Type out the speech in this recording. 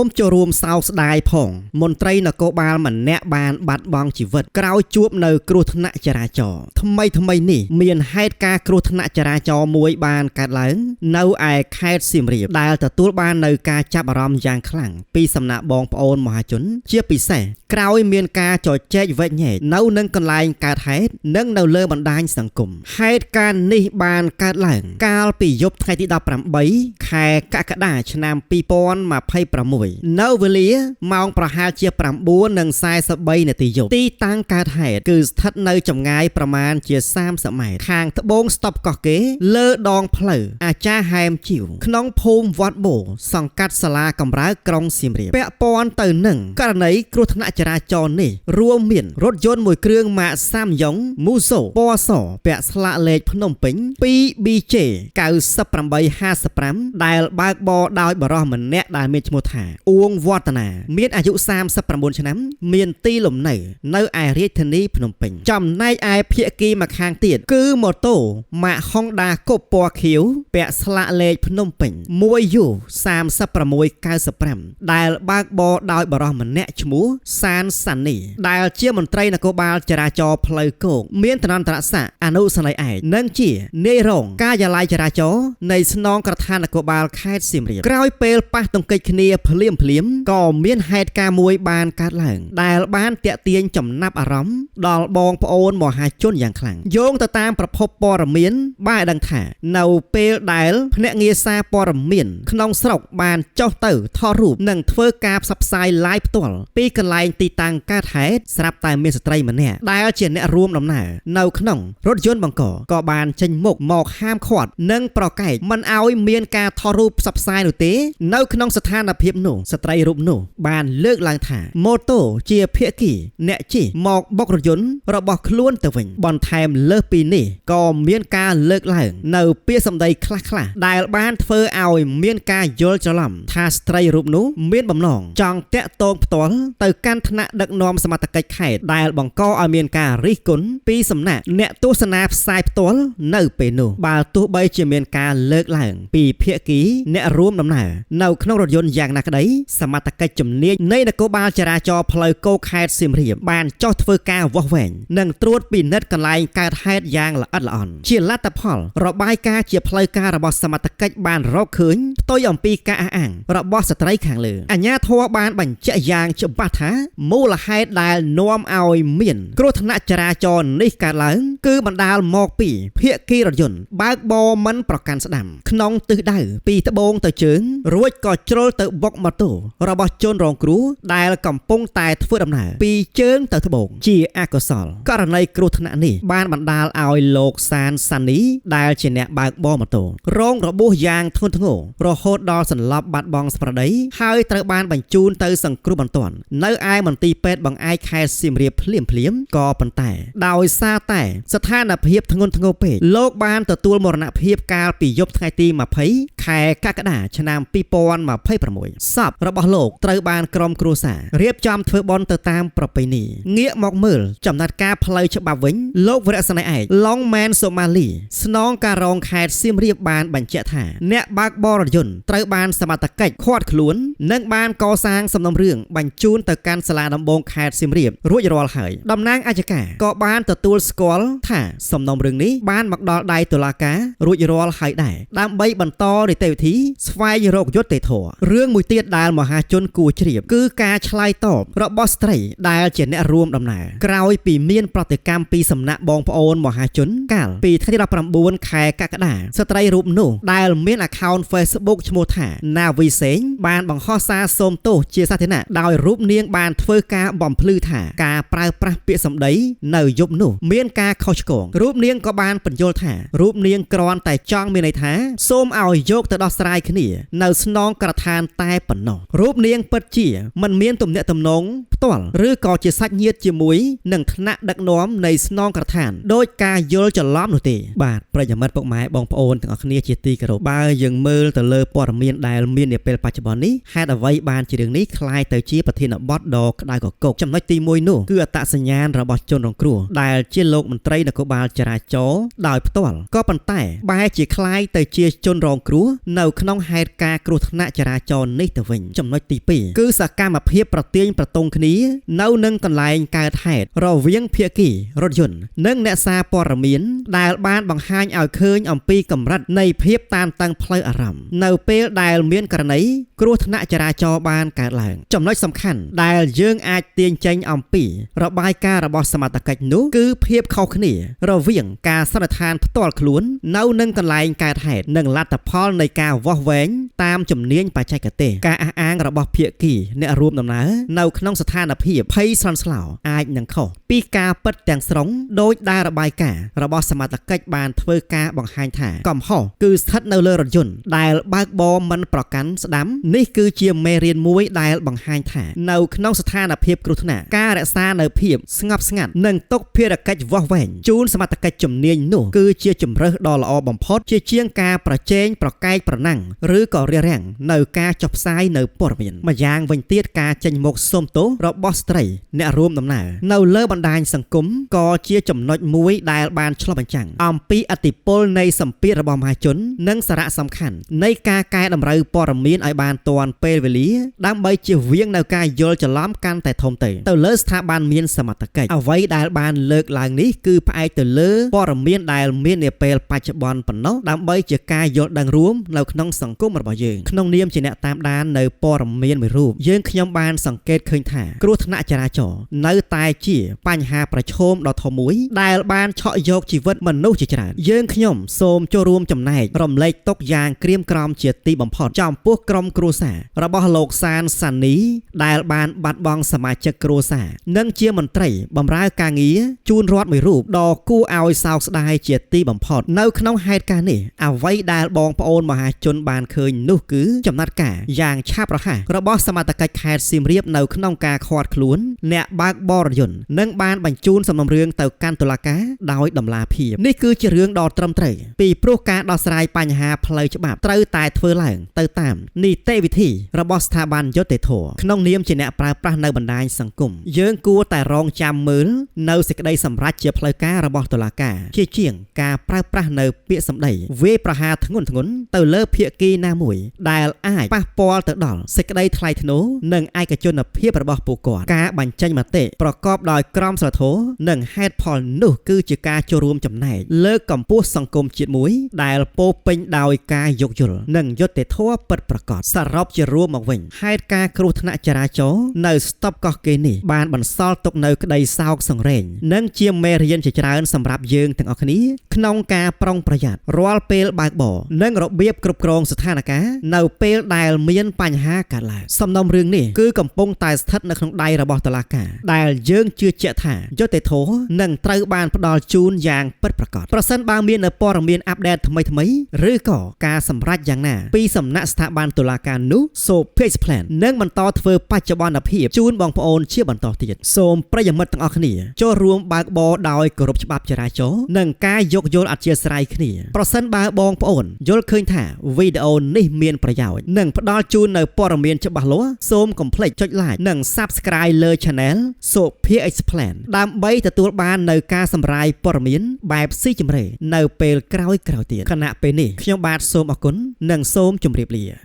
មចូលរួមសោកស្ដាយផងមន្ត្រីនគរបាលម្នាក់បានបាត់បង់ជីវិតក្រោយជួបនៅគ្រោះថ្នាក់ចរាចរណ៍ថ្មីនេះមានហេតុការណ៍គ្រោះថ្នាក់ចរាចរណ៍មួយបានកើតឡើងនៅឯខេត្តសៀមរាបដែលទទួលបាននៅការចាប់អារម្មណ៍យ៉ាងខ្លាំងពីសំណាក់បងប្អូនមហាជនជាពិសេសក្រោយមានការជជែកវែកញែកនៅនឹងកន្លែងកើតហេតុនិងនៅលើបណ្ដាញសង្គមហេតុការណ៍នេះបានកើតឡើងកាលពីយប់ថ្ងៃទី18ខែកក្កដាឆ្នាំ2026នៅវេលាម៉ោងប្រហែលជា 9:43 នាទីយប់ទីតាំងកើតហេតុគឺស្ថិតនៅចម្ងាយប្រមាណជា30ម៉ែត្រខាងត្បូងស្តុបកោះកេរលើដងផ្លូវអាចារ្យហែមជីវក្នុងភូមិវត្តបូសង្កាត់សាលាកំរើកក្រុងសៀមរាបពាក់ព័ន្ធទៅនឹងករណីគ្រោះថ្នាក់ចរាចរណ៍នេះរួមមានរថយន្តមួយគ្រឿងម៉ាកសាមយ៉ុងមូសូពណ៌សពាក់ស្លាកលេខភ្នំពេញ 2BJ 9855ដែលបើកបរដោយបរិសម្នាក់ដែលមានឈ្មោះថាអួងវឌ្ឍនាមានអាយុ39ឆ្នាំមានទីលំនៅនៅឯរាជធានីភ្នំពេញចំណែកឯភាគីម្ខាងទៀតគឺម៉ូតូម៉ាក Honda កុបពណ៌ខៀវពាក់ស្លាកលេខភ្នំពេញ 1U 3695ដែលបើកបរដោយបរិសម្នាក់ឈ្មោះសានសានីដែលជាមន្ត្រីនគរបាលចរាចរណ៍ផ្លូវគោកមានឋានន្តរស័ក្តិអនុសេនីយ៍ឯកនិងជានាយរងការិយាល័យចរាចរណ៍នៃស្នងក្រថាននគរបាលខេត្តសៀមរាបក្រោយពេលប៉ះទង្គិចគ្នាភ្លាមក៏មានហេតុការណ៍មួយបានកើតឡើងដែលបានទាក់ទាញចំណាប់អារម្មណ៍ដល់បងប្អូនមហាជនយ៉ាងខ្លាំងយោងទៅតាមប្រភពព័ត៌មានបានដឹងថានៅពេលដែលភ្នាក់ងារសារព័ត៌មានក្នុងស្រុកបានចុះទៅថតរូបនិងធ្វើការផ្សព្វផ្សាយ live ផ្ទាល់ពីកន្លែងទីតាំងកើតហេតុស្រាប់តែមានស្ត្រីម្នាក់ដែលជាអ្នករួមដំណើរនៅក្នុងរថយន្តបង្កក៏បានចេញមុខមកហាមឃាត់និងប្រកែកមិនឲ្យមានការថតរូបផ្សព្វផ្សាយនោះទេនៅក្នុងស្ថានភាពនោះស្ត្រីរូបនោះបានលើកឡើងថាម៉ូតូជាភាគីអ្នកជិះមកបុករថយន្តរបស់ខ្លួនទៅវិញបន្ថែមលើសពីនេះក៏មានការលើកឡើងនៅពាក្យសម្ដីខ្លះៗដែលបានធ្វើឲ្យមានការយល់ច្រឡំថាស្ត្រីរូបនោះមានបំណងចង់តាក់ទងផ្ទាល់ទៅកាន់ថ្នាក់ដឹកនាំសមត្ថកិច្ចខេត្តដែលបង្កឲ្យមានការរិះគន់ពីសំណាក់អ្នកទស្សនាផ្សាយផ្ទាល់នៅពេលនោះបើទោះបីជាមានការលើកឡើងពីភាគីអ្នករួមដំណើរនៅក្នុងរថយន្តយ៉ាងណាក្តីសមត្ថកិច្ចជំនាញនៃនគរបាលចរាចរណ៍ផ្លូវគោកខេត្តសៀមរាបបានចុះធ្វើការវាស់វែងនិងត្រួតពិនិត្យកន្លែងកើតហេតុយ៉ាងល្អិតល្អន់ជាលទ្ធផលរបាយការណ៍ជាផ្លូវការរបស់សមត្ថកិច្ចបានរកឃើញផ្ទុយអំពីការអះអាងរបស់ស្ត្រីខាងលើអាជ្ញាធរបានបញ្ជាក់យ៉ាងច្បាស់ថាមូលហេតុដែលនាំឲ្យមានគ្រោះថ្នាក់ចរាចរណ៍នេះកើតឡើងគឺបណ្ដាលមកពីភាគីរថយន្តបើកបរមិនប្រកាន់ស្ដាំក្នុងទិសដៅពីត្បូងទៅជើងរួចក៏ជ្រុលទៅបុកម៉ូតូរបស់ជនរងគ្រោះដែលកំពុងតែធ្វើដំណើរពីជើងទៅត្បូងជាអកុសលករណីគ្រោះថ្នាក់នេះបានបណ្ដាលឲ្យលោកសានសានីដែលជាអ្នកបើកបរម៉ូតូរងរបួសយ៉ាងធ្ងន់ធ្ងររហូតដល់សន្លប់បាត់បង់ស្មារតីហើយត្រូវបានបញ្ជូនទៅសង្គ្រោះបន្ទាន់នៅឯមន្ទីរពេទ្យបង្អែកខេត្តសៀមរាបភ្លាមក៏ប៉ុន្តែដោយសារតែស្ថានភាពធ្ងន់ធ្ងរពេកលោកបានទទួលមរណភាពកាលពីយប់ថ្ងៃទី20ខែកក្កដាឆ្នាំ2026សពរបស់លោកត្រូវបានក្រុមគ្រួសាររៀបចំធ្វើបុណ្យទៅតាមប្រពៃណីងាកមកមើលចំណាត់ការផ្លូវច្បាប់វិញលោកវរៈសេនីយ៍ឯកឡុងមែនសូម៉ាលីស្នងការរងខេត្តសៀមរាបបានបញ្ជាក់ថាអ្នកបើកបររថយន្តត្រូវបានសមត្ថកិច្ចឃាត់ខ្លួននិងបានកសាងសំណុំរឿងបញ្ជូនទៅកាន់សាលាដំបងខេត្តសៀមរាបរួចរាល់ហើយតំណាងអัยការក៏បានទទួលស្គាល់ថាសំណុំរឿងនេះបានមកដល់ដៃតុលាការរួចរាល់ហើយដែរដើម្បីបន្តនីតិវិធីស្វែងរកយុត្តិធម៌រឿងមួយទៀតដែលមហាជនគួរជ្រាបគឺការឆ្លើយតបរបស់ស្ត្រីដែលជាអ្នករួមដំណើរក្រោយពីមានប្រតិកម្មពីសំណាក់បងប្អូនមហាជនកាលពីថ្ងៃទី19ខែកក្កដាស្ត្រីរូបនោះដែលមាន account Facebook ឈ្មោះថាណាវីសេងបានបង្ហោះសារសូមទោសជាសាធារណៈដោយរូបនាងបានធ្វើការបំភ្លឺថាការប្រើប្រាស់ពាក្យសម្ដីនៅយប់នោះមានការខុសឆ្គងរូបនាងក៏បានបញ្យល់ថារូបនាងគ្រាន់តែចង់មានន័យថាសូមឲ្យយកទៅដោះស្រាយគ្នានៅស្នងក្រឋានតែប៉ុណ្ណោះរូបនាងពិតជាមិនមានទំនាក់ទំនងផ្ ទាល់ឬក៏ជាសាច់ញាតិជាមួយនឹងថ្នាក់ដឹកនាំនៃស្នងក្រឋានដោយការយល់ច្រឡំនោះទេបាទប្រិយមិត្តពុកម៉ែបងប្អូនទាំងអស់គ្នាជាទីគោរពបើយើងមើលទៅលើព័ត៌មានដែលមាននាពេលបច្ចុប្បន្ននេះហេតុអ្វីបានជារឿងនេះคล้ายទៅជាប្រធានបទដ៏ក្តៅកគកចំណុចទី1នោះគឺអត្តសញ្ញាណរបស់ជនរងគ្រោះដែលជាលោកមន្ត្រីនគរបាលចរាចរណ៍ដោយផ្ទាល់ក៏ប៉ុន្តែបែរជាคล้ายទៅជាជនរងគ្រោះនៅក្នុងហេតុការណ៍គ្រោះថ្នាក់ចរាចរណ៍នេះទៅវិញចំណុចទី2គឺសកម្មភាពប្រទាញប្រទង់គ្នានៅនឹងកន្លែងកើតហេតុរវាងភាគីរថយន្តនិងអ្នកសារព័ត៌មានដែលបានបង្ហាញឲ្យឃើញអំពីកម្រិតនៃភាពតានតឹងផ្លូវអារម្មណ៍នៅពេលដែលមានករណីគ្រោះថ្នាក់ចរាចរណ៍បានកើតឡើងចំណុចសំខាន់ដែលយើងអាចទាញចេញអំពីរបាយការណ៍របស់សមត្ថកិច្ចនោះគឺភាពខុសគ្នារវាងការសន្និដ្ឋានផ្ទាល់ខ្លួននៅនឹងកន្លែងកើតហេតុនិងលទ្ធផលនៃការវាស់វែងតាមជំនាញបច្ចេកទេសការអះអាងរបស់ភាគីអ្នករួមដំណើរនៅក្នុងស្ថានភាពភ័យស្លន់ស្លោអាចនឹងខុសពីការពិតទាំងស្រុងដោយដែលរបាយការណ៍របស់សមត្ថកិច្ចបានធ្វើការបង្ហាញថាកំហុសគឺស្ថិតនៅលើរថយន្តដែលបើកបរមិនប្រកាន់ស្ដាំនេះគឺជាមេរៀនមួយដែលបង្ហាញថានៅក្នុងស្ថានភាពគ្រោះថ្នាក់ការរក្សានៅភាពស្ងប់ស្ងាត់និងទុកភារកិច្ចវាស់វែងជូនសមត្ថកិច្ចជំនាញនោះគឺជាជម្រើសដ៏ល្អបំផុតជាជាងការប្រជែងប្រកែកប្រណាំងឬក៏រារាំងនៅការចុះផ្សាយនៅព័ត៌មានម្យ៉ាងវិញទៀតការចេញមុខសុំទោសរបស់ស្ត្រីអ្នករួមដំណើរនៅលើបណ្ដាញសង្គមក៏ជាចំណុចមួយដែលបានឆ្លុះបញ្ចាំងអំពីឥទ្ធិពលនៃសម្ពាធរបស់មហាជននិងសារៈសំខាន់នៃការកែតម្រូវព័ត៌មានឲ្យបានទាន់ពេលវេលាដើម្បីជៀសវាងនៅការយល់ច្រឡំកាន់តែធំទៅលើស្ថាប័នមានសមត្ថកិច្ចអ្វីដែលបានលើកឡើងនេះគឺផ្អែកទៅលើព័ត៌មានដែលមាននាពេលបច្ចុប្បន្នប៉ុណ្ណោះដើម្បីជាការយល់ដឹងរួមនៅក្នុងសង្គមរបស់យើងក្នុងនាមជាអ្នកតាមដាននៅព័ត៌មានមួយរូបយើងខ្ញុំបានសង្កេតឃើញថាគ្រោះថ្នាក់ចរាចរណ៍នៅតែជាបញ្ហាប្រឈមដ៏ធំមួយដែលបានឆក់យកជីវិតមនុស្សជាច្រើនយើងខ្ញុំសូមចូលរួមចំណែករំលែកទុក្ខយ៉ាងក្រៀមក្រំជាទីបំផុតចំពោះក្រុមគ្រួសាររបស់លោកសានសានីដែលបានបាត់បង់សមាជិកគ្រួសារនិងជាមន្ត្រីបម្រើការងារជូនរដ្ឋមួយរូបដ៏គួរឲ្យសោកស្ដាយជាទីបំផុតនៅក្នុងហេតុការណ៍នេះអ្វីដែលបងប្អូនមហាជនបានឃើញនោះគឺចំណាត់ការយ៉ាងឆាប់រហ័សរបស់សមត្ថកិច្ចខេត្តសៀមរាបនៅក្នុងការឃាត់ខ្លួនអ្នកបើកបរយន្តនិងបានបញ្ជូនសំណុំរឿងទៅកាន់តុលាការដោយតម្លាភាពនេះគឺជារឿងដ៏ត្រឹមត្រូវពីព្រោះការដោះស្រាយបញ្ហាផ្លូវច្បាប់ត្រូវតែធ្វើឡើងទៅតាមនីតិវិធីរបស់ស្ថាប័នយុត្តិធម៌ក្នុងនាមជាអ្នកប្រើប្រាស់នៅបណ្ដាញសង្គមយើងគួរតែរងចាំមើលនៅសេចក្តីសម្រេចជាផ្លូវការរបស់តុលាការជាជាងការប្រើប្រាស់នៅពាក្យសម្ដីវាយប្រហារធ្ងន់ធ្ងរទៅលើភាគីណាមួយដែលអាចប៉ះពាល់ទៅដល់សេចក្តីថ្លៃថ្នូរនិងឯកជនភាពរបស់ពួកគាត់ការបញ្ចេញមតិប្រកបដោយក្រមសីលធម៌និងហេតុផលនោះគឺជាការចូលរួមចំណែកលើកកម្ពស់សង្គមជាតិមួយដែលពោរពេញដោយការយោគយល់និងយុត្តិធម៌ពិតប្រាកដសរុបជារួមមកវិញហេតុការណ៍គ្រោះថ្នាក់ចរាចរណ៍នៅស្តុបកោះកេរនេះបានបន្សល់ទុកនៅក្តីសោកសង្រេងនិងជាមេរៀនជាច្រើនសម្រាប់យើងទាំងអស់គ្នាក្នុងការប្រុងប្រយ័ត្នរាល់ពេលបើកបរនិងរបៀបគ្រប់គ្រងស្ថានភាពនៅពេលដែលមានបញ្ហាកើតឡើងសំណុំរឿងនេះគឺកំពុងតែស្ថិតនៅក្នុងដៃរបស់តុលាការដែលយើងជឿជាក់ថាយុត្តិធម៌នឹងត្រូវបានផ្ដល់ជូនយ៉ាងពិតប្រាកដប្រសិនបើមានព័ត៌មានអាប់ដេតថ្មីឬក៏ការសម្រេចយ៉ាងណាពីសំណាក់ស្ថាប័នតុលាការនោះសូម Page Plan នឹងបន្តធ្វើបច្ចុប្បន្នភាពជូនបងប្អូនជាបន្តទៀតសូមប្រិយមិត្តទាំងអស់គ្នាចូលរួមបើកបរដោយគោរពច្បាប់ចរាចរណ៍និងការយោគយល់អធ្យាស្រ័យគ្នាប្រសិនបើបងប្អូនយល់ឃើញថាវីដេអូនេះមានប្រយោជន៍និងផ្ដល់ជូននៅព័ត៌មានច្បាស់លាស់សូមកុំភ្លេចចុច Like និង Subscribe លើ Channel សូភា Explain ដើម្បីទទួលបាននៅការសម្រាយព័ត៌មានបែបស៊ីជម្រៅនៅពេលក្រោយៗទៀតខណៈពេលនេះខ្ញុំបាទសូមអរគុណនិងសូមជម្រាបលា